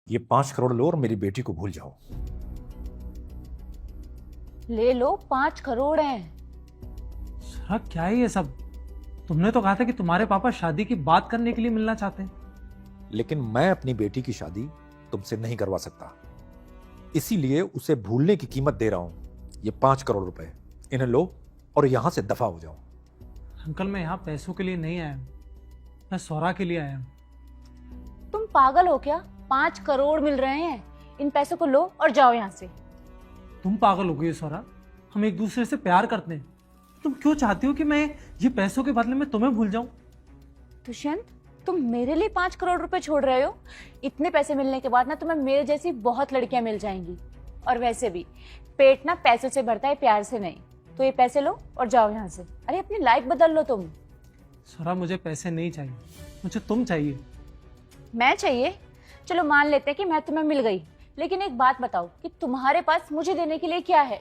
ये 5 करोड़ लो और मेरी बेटी को भूल जाओ। ले लो, 5 करोड़ हैं। सरा क्या है ये सब? तुमने तो कहा था कि तुम्हारे पापा शादी की बात करने के लिए मिलना चाहते हैं। लेकिन मैं अपनी बेटी की शादी तुमसे नहीं करवा सकता, इसीलिए उसे भूलने की कीमत दे रहा हूं। ये 5 करोड़ रुपए, इन्हें लो और यहां से दफा हो जाओ। अंकल, मैं यहाँ पैसों के लिए नहीं आया हूँ, मैं सौरा के लिए आया हूँ। तुम पागल हो क्या? 5 करोड़ मिल रहे हैं, इन पैसों को लो और जाओ यहाँ से। तुम पागल हो गई हो सौरा? हम एक दूसरे से प्यार करते हैं, तुम क्यों चाहती हो कि मैं ये पैसों के बदले में तुम्हें भूल जाऊं? दुष्यंत, तुम मेरे लिए 5 करोड़ रुपए छोड़ रहे हो? इतने पैसे मिलने के बाद ना तुम्हें मेरे जैसी बहुत लड़कियां मिल जाएंगी। और वैसे भी पेट ना पैसों से भरता है, प्यार से नहीं। तो ये पैसे लो और जाओ यहाँ से। अरे अपनी लाइफ बदल लो तुम। सौरा, मुझे पैसे नहीं चाहिए, मुझे तुम चाहिए। मैं चाहिए? चलो मान लेते हैं कि मैं तुम्हें मिल गई, लेकिन एक बात बताओ कि तुम्हारे पास मुझे देने के लिए क्या है?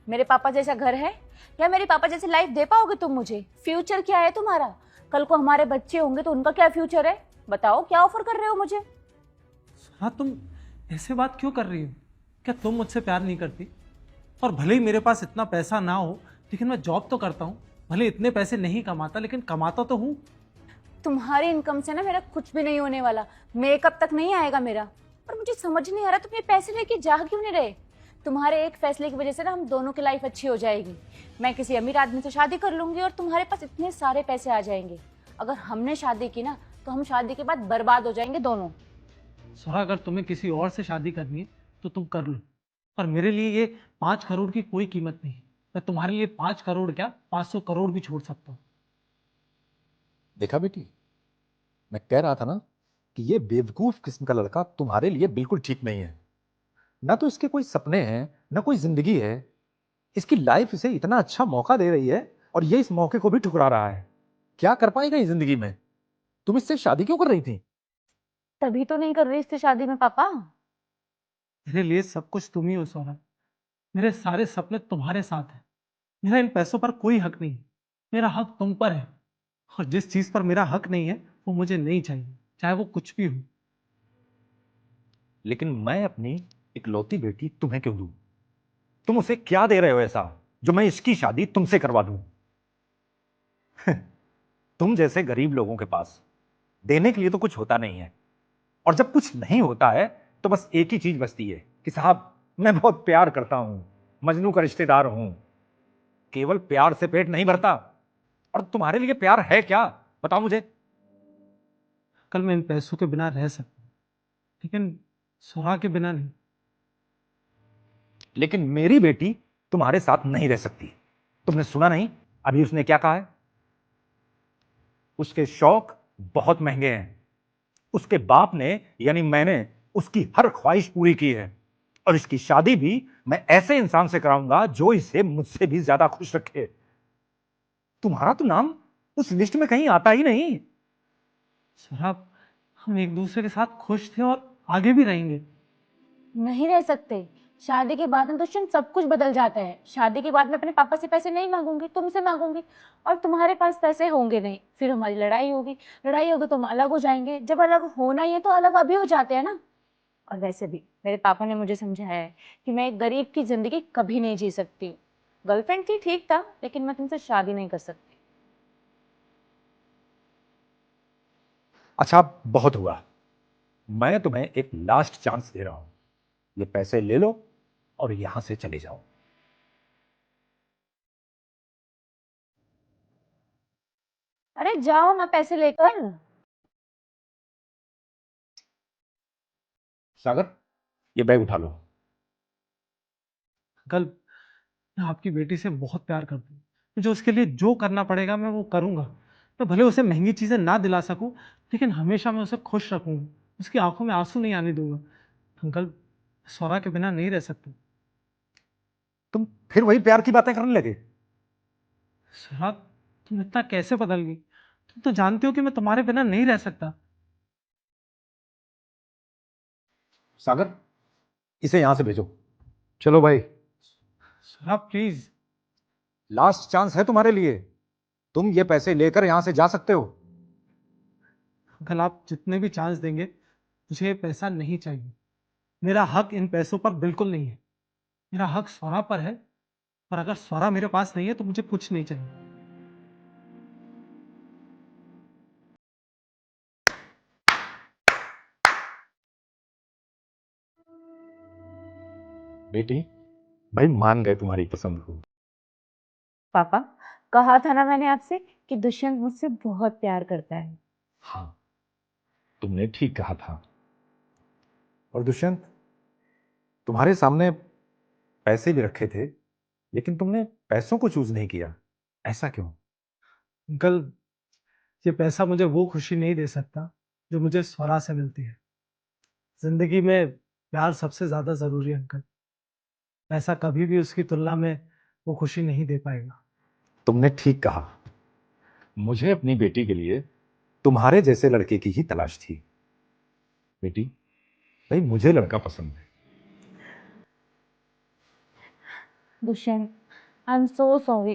मेरे पापा जैसा घर है या मेरे पापा जैसी लाइफ दे पाओगे तुम मुझे? फ्यूचर क्या है तुम्हारा? कल को हमारे बच्चे होंगे तो उनका क्या फ्यूचर है? बताओ, क्या ऑफर कर रहे हो मुझे? सौरा, तुम ऐसे बात क्यों कर रही हो? क्या तुम मुझसे प्यार नहीं करती? और भले ही मेरे पास इतना पैसा ना हो, लेकिन मैं जॉब तो करता हूँ। भले इतने पैसे नहीं कमाता, लेकिन कमाता तो हूँ। तुम्हारी इनकम से ना मेरा कुछ भी नहीं होने वाला, मेकअप तक नहीं आएगा मेरा। और मुझे समझ नहीं आ रहा तुम ये पैसे लेके जा क्यों नहीं रहे? तुम्हारे एक फैसले की वजह से ना हम दोनों की लाइफ अच्छी हो जाएगी। मैं किसी अमीर आदमी से शादी कर लूंगी और तुम्हारे पास इतने सारे पैसे आ जाएंगे। अगर हमने शादी की ना तो हम शादी के बाद बर्बाद हो जाएंगे दोनों। सौरा, अगर तुम्हें किसी और से शादी करनी है तो तुम कर लो, पर मेरे लिए ये 5 करोड़ की कोई कीमत नहीं। मैं तुम्हारे लिए 5 करोड़ क्या, 500 करोड़ भी छोड़ सकता हूँ। देखा बेटी, मैं कह रहा था ना कि ये बेवकूफ किस्म का लड़का तुम्हारे लिए बिल्कुल ठीक नहीं है। ना तो इसके कोई सपने हैं, ना कोई जिंदगी है। इसकी लाइफ इसे इतना अच्छा मौका दे रही है और ये इस मौके को भी ठुकरा रहा है। क्या कर पाएगा इस जिंदगी में? तुम इससे शादी क्यों कर रही थी? तभी तो नहीं कर रही इससे शादी में पापा। मेरे लिए सब कुछ तुम ही हो सौरभ। मेरे सारे सपने तुम्हारे साथ हैं। मेरा इन पैसों पर कोई हक नहीं है, मेरा हक तुम पर है। और जिस चीज पर मेरा हक नहीं है वो मुझे नहीं चाहिए, चाहे वो कुछ भी हो। लेकिन मैं अपनी इकलौती बेटी तुम्हें क्यों दूं? तुम उसे क्या दे रहे हो ऐसा जो मैं इसकी शादी तुमसे करवा दूं? तुम जैसे गरीब लोगों के पास देने के लिए तो कुछ होता नहीं है, और जब कुछ नहीं होता है तो बस एक ही चीज बचती है कि साहब, मैं बहुत प्यार करता हूं, मजनू का रिश्तेदार हूं। केवल प्यार से पेट नहीं भरता। और तुम्हारे लिए प्यार है क्या? बताओ मुझे। कल मैं इन पैसों के बिना रह सकता हूँ, लेकिन सुहा के बिना नहीं। लेकिन मेरी बेटी तुम्हारे साथ नहीं रह सकती। तुमने सुना नहीं अभी उसने क्या कहा है? उसके शौक बहुत महंगे हैं। उसके बाप ने यानी मैंने उसकी हर ख्वाहिश पूरी की है, और इसकी शादी भी मैं ऐसे इंसान से कराऊंगा जो इसे मुझसे भी ज्यादा खुश रखे। तुम्हारा तो नाम उस लिस्ट में कहीं आता ही नहीं। सौरभ, हम एक दूसरे के साथ खुश थे और आगे भी रहेंगे। नहीं रह सकते। शादी के बाद ना दुष्यंत सब कुछ बदल जाता है। शादी के बाद मैं अपने पापा से पैसे नहीं मांगूंगी, तुमसे मांगूंगी। और तुम्हारे पास पैसे होंगे नहीं, फिर हमारी लड़ाई होगी। लड़ाई होगी तो हम अलग हो जाएंगे। जब अलग होना ही है तो अलग अभी हो जाते हैं ना। और वैसे भी मेरे पापा ने मुझे समझाया है कि मैं एक गरीब की जिंदगी कभी नहीं जी सकती। गर्लफ्रेंड थी ठीक था, लेकिन मैं तुमसे शादी नहीं कर सकती। अच्छा, बहुत हुआ। मैं तुम्हें एक लास्ट चांस दे रहा हूं। ये पैसे ले लो और यहां से चले जाओ। अरे जाओ ना पैसे लेकर। सागर, ये बैग उठा लो। कल मैं आपकी बेटी से बहुत प्यार करता हूँ। मुझे उसके लिए जो करना पड़ेगा मैं वो करूँगा। मैं भले उसे महंगी चीज़ें ना दिला सकूं, लेकिन हमेशा मैं उसे खुश रखूंगा। उसकी आंखों में आंसू नहीं आने दूंगा। अंकल, सौरा के बिना नहीं रह सकता। तुम फिर वही प्यार की बातें करने लगे? सौरा, तुम इतना कैसे बदल गई? तुम तो जानती हो कि मैं तुम्हारे बिना नहीं रह सकता। सागर, इसे यहां से भेजो। चलो भाई, सौरा प्लीज। लास्ट चांस है तुम्हारे लिए। तुम ये पैसे लेकर यहां से जा सकते हो। अंकल, आप जितने भी चांस देंगे मुझे ये पैसा नहीं चाहिए। मेरा हक इन पैसों पर बिल्कुल नहीं है। मेरा हक स्वरा पर है, और अगर स्वरा मेरे पास नहीं है तो मुझे कुछ नहीं चाहिए। बेटी, भाई मान गए तुम्हारी पसंद को। पापा, कहा था ना मैंने आपसे कि दुष्यंत मुझसे बहुत प्यार करता है। हाँ, तुमने ठीक कहा था। और दुष्यंत, तुम्हारे सामने पैसे भी रखे थे, लेकिन तुमने पैसों को चूज नहीं किया। ऐसा क्यों? अंकल, ये पैसा मुझे वो खुशी नहीं दे सकता जो मुझे स्वरा से मिलती है। जिंदगी में प्यार सबसे ज्यादा जरूरी है अंकल। पैसा कभी भी उसकी तुलना में वो खुशी नहीं दे पाएगा। तुमने ठीक कहा। मुझे अपनी बेटी के लिए तुम्हारे जैसे लड़के की ही तलाश थी। बेटी, भाई मुझे लड़का पसंद है। Dushyant, I am so sorry.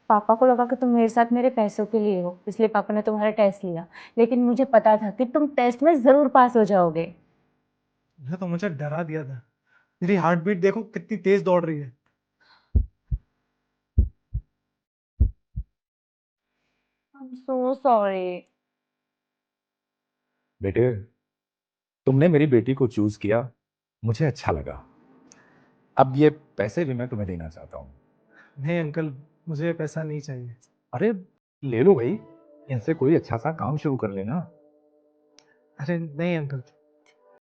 पापा को लगा कि तुम मेरे साथ मेरे पैसों के लिए हो, इसलिए पापा ने तुम्हारा टेस्ट लिया। लेकिन मुझे पता था कि तुम टेस्ट में जरूर पास हो जाओगे। ये तो मुझे डरा दिया था। मेरी हार्ट बीट देखो कितनी तेज दौड़ रही है। I am so sorry. बेटे, तुमने मेरी बेटी को चूज किया, मुझे अच्छा लगा। अब ये पैसे भी मैं तुम्हें देना चाहता हूँ। नहीं अंकल, मुझे पैसा नहीं चाहिए। अरे ले लो भाई, इनसे कोई अच्छा सा काम शुरू कर लेना। अरे नहीं अंकल।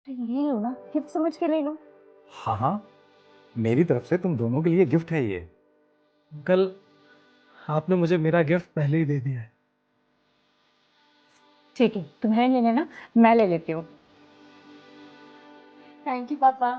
ले लो ना, गिफ्ट समझ के ले लो। हाँ हाँ, मेरी तरफ से तुम दोनों के लिए गिफ्ट है ये। अंकल, आपने मुझे मेरा गिफ्ट पहले ही दे दिया है। ठीक है, तुम्हें लेना ना, मैं ले लेती हूँ। थैंक यू पापा।